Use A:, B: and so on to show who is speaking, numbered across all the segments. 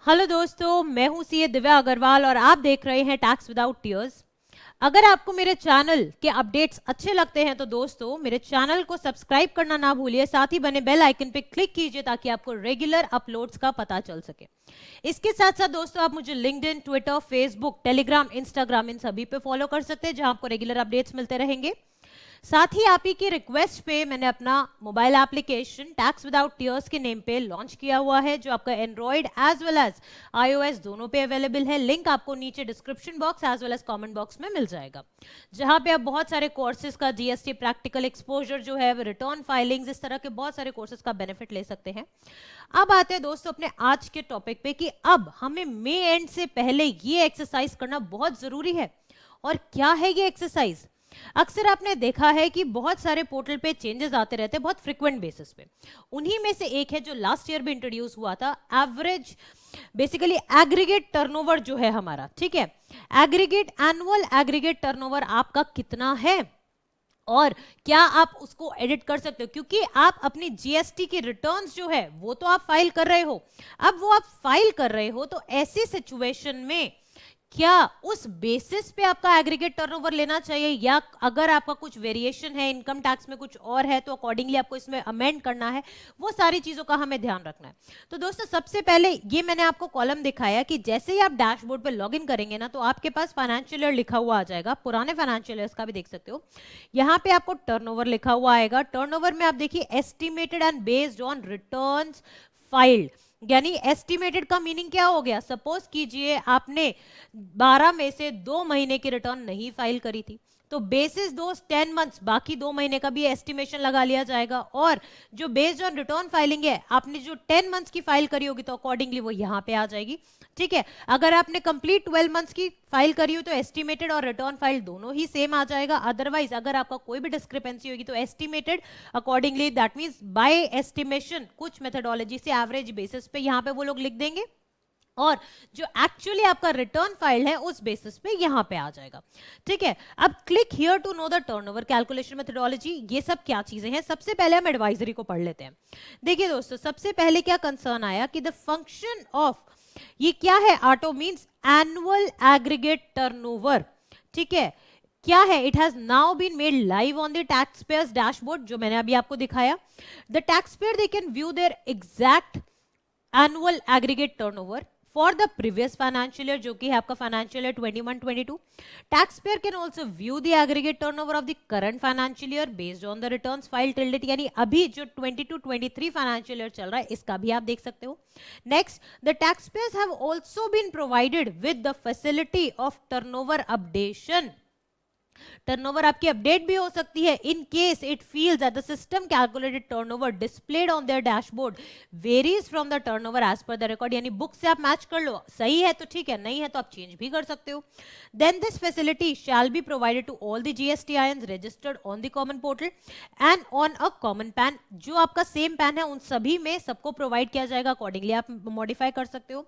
A: Hello दोस्तों, मैं हूं सीए दिव्या अग्रवाल और आप देख रहे हैं टैक्स विदाउट टीयर्स। अगर आपको मेरे चैनल के अपडेट्स अच्छे लगते हैं तो दोस्तों मेरे चैनल को सब्सक्राइब करना ना भूलिए, साथ ही बने बेल आइकन पे क्लिक कीजिए ताकि आपको रेगुलर अपलोड्स का पता चल सके। इसके साथ साथ दोस्तों आप मुझे LinkedIn, Twitter, Facebook, Telegram, Instagram इन सभी पे फॉलो कर सकते हैं जहां आपको रेगुलर अपडेट्स मिलते रहेंगे। साथ ही आप ही की रिक्वेस्ट पे मैंने अपना mobile application tax without tears के नेम पे लॉन्च किया हुआ है, जो आपका Android as well as iOS दोनों पे अवेलेबल है। लिंक आपको नीचे description box as well as comment box में मिल जाएगा, जहां पे आप बहुत सारे कोर्सेज का जीएसटी प्रैक्टिकल एक्सपोजर जो है, रिटर्न फाइलिंग्स, इस तरह के बहुत सारे कोर्सेज का बेनिफिट ले सकते हैं। अब आते हैं दोस्तों अपने आज के टॉपिक पे कि अब हमें मई एंड से पहले ये एक्सरसाइज करना बहुत जरूरी है। और क्या है ये एक्सरसाइज? अक्सर आपने देखा है कि बहुत सारे पोर्टल पे चेंजेस आते रहते हैं बहुत फ्रिक्वेंट बेसिस पे। उन्हीं में से एक है जो लास्ट ईयर भी इंट्रोड्यूस हुआ था, एवरेज बेसिकली एग्रीगेट टर्नओवर जो है हमारा, ठीक है। एग्रीगेट एनुअल एग्रीगेट टर्नओवर आपका कितना है और क्या आप उसको एडिट कर सकते हो, क्योंकि आप अपनी जीएसटी की रिटर्न्स जो है वो तो आप फाइल कर रहे हो। अब वो आप फाइल कर रहे हो तो ऐसी सिचुएशन में क्या उस बेसिस पे आपका एग्रीगेट टर्नओवर लेना चाहिए, या अगर आपका कुछ वेरिएशन है, इनकम टैक्स में कुछ और है, तो अकॉर्डिंगली आपको इसमें अमेंड करना है। वो सारी चीजों का हमें ध्यान रखना है। तो दोस्तों सबसे पहले ये मैंने आपको कॉलम दिखाया कि जैसे ही आप डैशबोर्ड पे लॉगिन करेंगे ना, तो आपके पास फाइनेंशियल ईयर लिखा हुआ आ जाएगा। पुराने फाइनेंशियल ईयर्स का भी देख सकते हो। यहाँ पे आपको टर्नओवर लिखा हुआ आएगा। टर्नओवर में आप देखिए estimated and based on returns filed, यानी एस्टिमेटेड का मीनिंग क्या हो गया? सपोज कीजिए आपने 12 में से 2 महीने की रिटर्न नहीं फाइल करी थी, तो बेसिस दोस्त 10 मंथ्स बाकी 2 महीने का भी एस्टिमेशन लगा लिया जाएगा। और जो बेस्ड ऑन रिटर्न फाइलिंग है, आपने जो 10 मंथ्स की फाइल करी होगी तो अकॉर्डिंगली वो यहां पे आ जाएगी, ठीक है। अगर आपने कंप्लीट 12 मंथ्स की फाइल करी हो तो एस्टिमेटेड और रिटर्न फाइल दोनों ही सेम आ जाएगा। अदरवाइज अगर आपका कोई भी डिस्क्रिपेंसी होगी तो estimated accordingly, that means by estimation, कुछ मेथोडोलॉजी से एवरेज बेसिस पे यहां पे वो लोग लिख देंगे, और जो एक्चुअली आपका रिटर्न फाइल है उस बेसिस पे यहां पे आ जाएगा, ठीक है। अब click here to know the turnover calculation methodology. ये सब क्या चीजें हैं? सबसे पहले हम एडवाइजरी को पढ़ लेते हैं। देखिए दोस्तों, सबसे पहले क्या कंसर्न आया कि द फंक्शन ऑफ, ये क्या है? AATO means annual aggregate turnover, ठीक है। क्या है? It has now been made live on the taxpayers dashboard, जो मैंने अभी आपको दिखाया। The tax payer they can view their exact annual aggregate turnover for the previous financial year, जो कि है आपका financial year 21-22। Taxpayer can also view the aggregate turnover of the current financial year based on the returns file till date, यानी अभी जो 22-23 financial year चल रहा है इसका भी आप देख सकते हो। Next, the taxpayers have also been provided with the facility of turnover updation. Turnover आपकी अपडेट भी हो सकती है in case it feels that the system calculated turnover displayed on their dashboard varies from the turnover as per the record, यानी book से आप match कर लो, सही है तो ठीक है, नहीं है तो आप चेंज भी कर सकते हो। Then this facility shall be provided to all the GSTINs registered on the common portal and on a common PAN. जो आपका सेम पैन है उन सभी में सबको प्रोवाइड किया जाएगा, अकॉर्डिंगली आप मॉडिफाई कर सकते हो।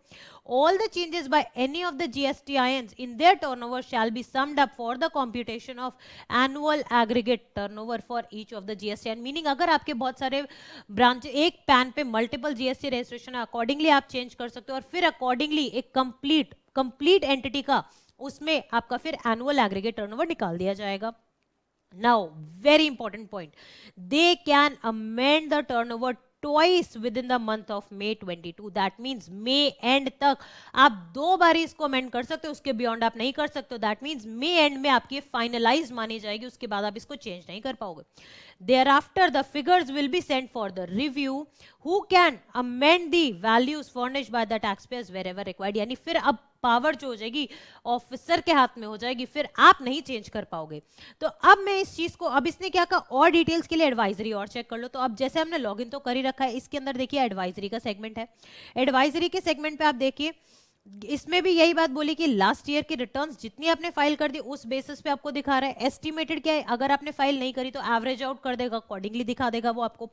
A: All the changes by any of the GSTINs in their turnover shall be summed up for the computation of annual aggregate turnover for each of the GST. Meaning अगर आपके बहुत सारे ब्रांच, एक PAN पे multiple GST registration है, accordingly आप change कर सकते हो और फिर अकॉर्डिंगली एक कंप्लीट एंटिटी का उसमें आपका फिर एनुअल एग्रीगेट टर्नओवर निकाल दिया जाएगा। Now very important point, they can amend the turnover twice within the month of May 22, that means May end तक आप 2 बार इसको अमेंड कर सकते हो, उसके बियॉन्ड आप नहीं कर सकते हो। दैट मींस May end में आपकी फाइनलाइज मानी जाएगी, उसके बाद आप इसको चेंज नहीं कर पाओगे। Thereafter the figures will be sent for the review who can amend the values furnished by the taxpayers wherever required, यानी फिर अब पावर जो हो जाएगी ऑफिसर के हाथ में हो जाएगी, फिर आप नहीं चेंज कर पाओगे। तो अब मैं इस चीज को, अब इसने क्या कहा, और डिटेल्स के लिए एडवाइजरी और चेक कर लो। तो अब जैसे हमने लॉगिन तो कर ही रखा है, इसके अंदर देखिए एडवाइजरी का सेगमेंट है। एडवाइजरी के सेगमेंट पे आप देखिए, इसमें भी यही बात बोली कि लास्ट ईयर की रिटर्न्स जितनी आपने फाइल कर दी उस बेसिस पे आपको दिखा रहा है। एस्टिमेटेड क्या है, अगर आपने फाइल नहीं करी तो एवरेज आउट कर देगा, अकॉर्डिंगली दिखा देगा वो आपको,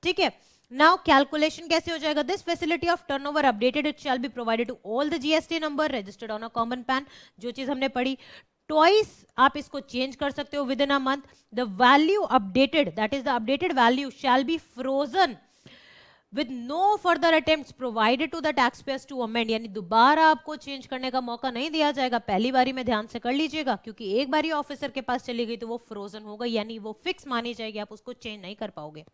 A: ठीक है। नाउ कैलकुलेशन कैसे हो जाएगा? This facility of turnover updated it shall be provided to all the GST number registered on a common PAN, जो चीज हमने पढ़ी। ट्वाइस आप इसको चेंज कर सकते हो with in a month. The value updated, that is the updated value shall be frozen with no further attempts provided to the taxpayers to amend, यानी दोबारा आपको चेंज करने का मौका नहीं दिया जाएगा, पहली बारी में ध्यान से कर लीजिएगा, क्योंकि एक बारी ऑफिसर के पास चली गई तो वो फ्रोजन हो गई, यानी वो फिक्स मानी जाएगी, आप उसको चेंज नहीं कर पाओगे।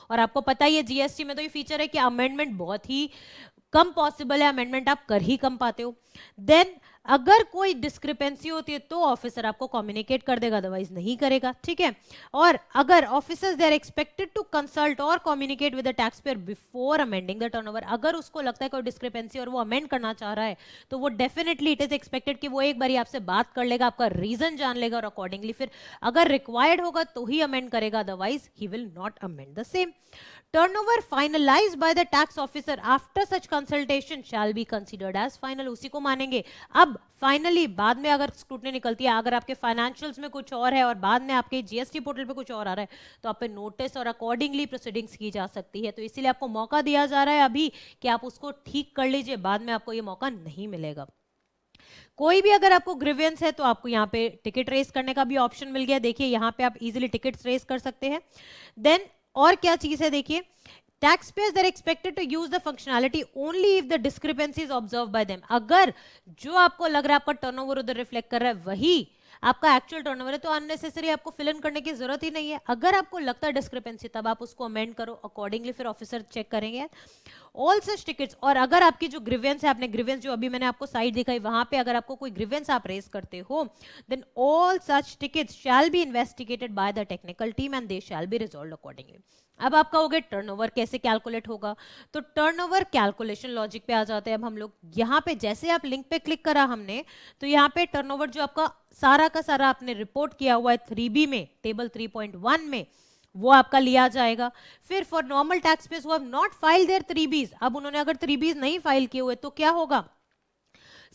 A: और आपको पता ही है जीएसटी में तो ये फीचर है कि अमेंडमेंट बहुत ही कम पॉसिबल है, अमेंडमेंट आप कर ही कम पाते हो। देन अगर कोई डिस्क्रिपेंसी होती है तो ऑफिसर आपको कम्युनिकेट कर देगा, अदरवाइज नहीं करेगा, ठीक है। और अगर officers they are expected to consult और communicate with the tax payer before amending the turnover, अगर उसको लगता है कोई डिस्क्रिपेंसी और वो अमेंड करना चाह रहा है तो वो डेफिनेटली इट इज एक्सपेक्टेड कि वो एक बार आपसे बात कर लेगा, आपका रीजन जान लेगा और अकॉर्डिंगली फिर अगर रिक्वायर्ड होगा तो ही अमेंड करेगा, otherwise he will not amend the same. Turnover finalized by the tax officer after such consultation shall be considered as final, उसी को मानेंगे। अब फाइनली बाद में अगर स्क्रूटनी निकलती है, अगर आपके फाइनेंशियल्स में कुछ और है और बाद में आपके जीएसटी पोर्टल पे कुछ और आ रहा है तो आप पे नोटिस और अकॉर्डिंगली प्रोसीडिंग्स की जा सकती है। तो इसीलिए आपको मौका दिया जा रहा है अभी कि आप उसको ठीक कर लीजिए, बाद में आपको ये मौका नहीं मिलेगा। कोई भी अगर आपको ग्रीवेंस है तो आपको यहाँ पे टिकट रेस करने का भी ऑप्शन मिल गया, देखिए यहाँ पे आप इजीली टिकट्स रेस कर सकते हैं। देन और क्या चीज है, देखिए taxpayers are expected to use the functionality only if the discrepancy is observed by them, अगर जो आपको लग रहा है आपका टर्नओवर उधर रिफ्लेक्ट कर रहा है वही आपका एक्चुअल टर्नओवर है तो अननेसेसरी आपको फिल इन करने की जरूरत ही नहीं है। अगर आपको लगता है डिस्क्रिपेंसी तब आप उसको अमेंड करो, अकॉर्डिंगली फिर ऑफिसर चेक करेंगे ऑल सच टिकट्स। और अगर आपकी जो ग्रीवेंस है, आपने ग्रीवेंस जो अभी मैंने आपको साइड दिखाई वहां पे अगर आपको कोई ग्रीवेंस आप रेज करते हो then all such tickets shall be investigated by the technical team and they shall be resolved accordingly. अब आप कहोगे टर्नओवर कैसे कैलकुलेट होगा, तो टर्नओवर कैलकुलेशन लॉजिक पे आ जाते हैं अब हम लोग। यहाँ पे जैसे आप लिंक पे क्लिक करा हमने तो यहाँ पे टर्नओवर जो आपका सारा का सारा आपने रिपोर्ट किया हुआ है 3B में टेबल 3.1 में वो आपका लिया जाएगा। फिर for normal taxpayers who have not filed their 3Bs, अब उन्होंने अगर 3Bs नहीं फाइल किए हुए तो क्या होगा,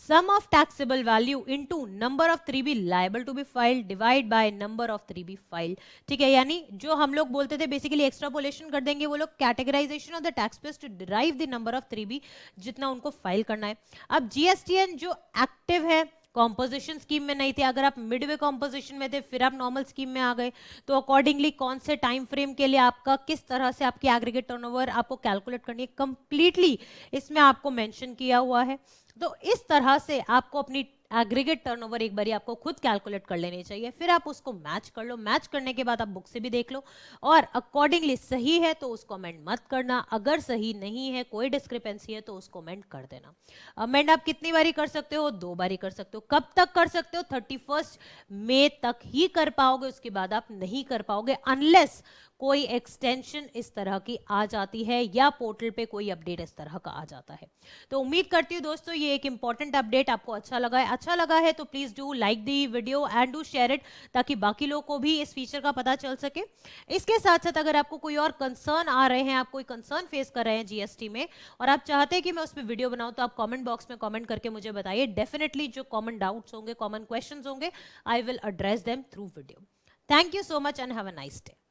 A: sum of taxable value into number of 3B liable to be filed divide by number of 3B filed, ठीक है। यानी जो हम लोग बोलते थे बेसिकली एक्सट्रापोलेशन कर देंगे वो लोग, categorisation of the taxpayers to derive the number of 3B जितना उनको फाइल करना है। अब जीएसटीएन जो एक्टिव है कॉम्पोजिशन स्कीम में नहीं थे, अगर आप मिडवे कॉम्पोजिशन में थे फिर आप नॉर्मल स्कीम में आ गए तो अकॉर्डिंगली कौन से टाइम फ्रेम के लिए आपका किस तरह से आपकी एग्रीगेट टर्नओवर आपको कैलकुलेट करनी है कंप्लीटली इसमें आपको मेंशन किया हुआ है। तो इस तरह से आपको अपनी एग्रीगेट टर्नओवर एक बारी आपको खुद कैलकुलेट कर लेनी चाहिए, फिर आप उसको मैच कर लो, मैच करने के बाद आप बुक से भी देख लो और अकॉर्डिंगली सही है तो उसको अमेंड मत करना, अगर सही नहीं है कोई डिस्क्रिपेंसी है तो उसको अमेंड कर देना। अमेंड आप कितनी बारी कर सकते हो, 2 बारी कर सकते हो। कब तक कर सकते हो, 31 मई तक ही कर पाओगे, उसके बाद आप नहीं कर पाओगे अनलेस कोई एक्सटेंशन इस तरह की आ जाती है या पोर्टल पे कोई अपडेट इस तरह का आ जाता है। तो उम्मीद करती हूँ दोस्तों ये एक इंपॉर्टेंट अपडेट आपको अच्छा लगा है। अच्छा लगा है तो please do like the video and do share it ताकि बाकी लोगों को भी इस फीचर का पता चल सके। इसके साथ साथ अगर आपको कोई और कंसर्न आ रहे हैं, आप कोई कंसर्न फेस कर रहे हैं जीएसटी में और आप चाहते हैं कि मैं उस पर वीडियो बनाऊं तो आप कॉमेंट बॉक्स में कॉमेंट करके मुझे बताइए। डेफिनेटली जो कॉमन डाउट्स होंगे, कॉमन क्वेश्चंस होंगे, I will address them through video. Thank you so much and have a nice day.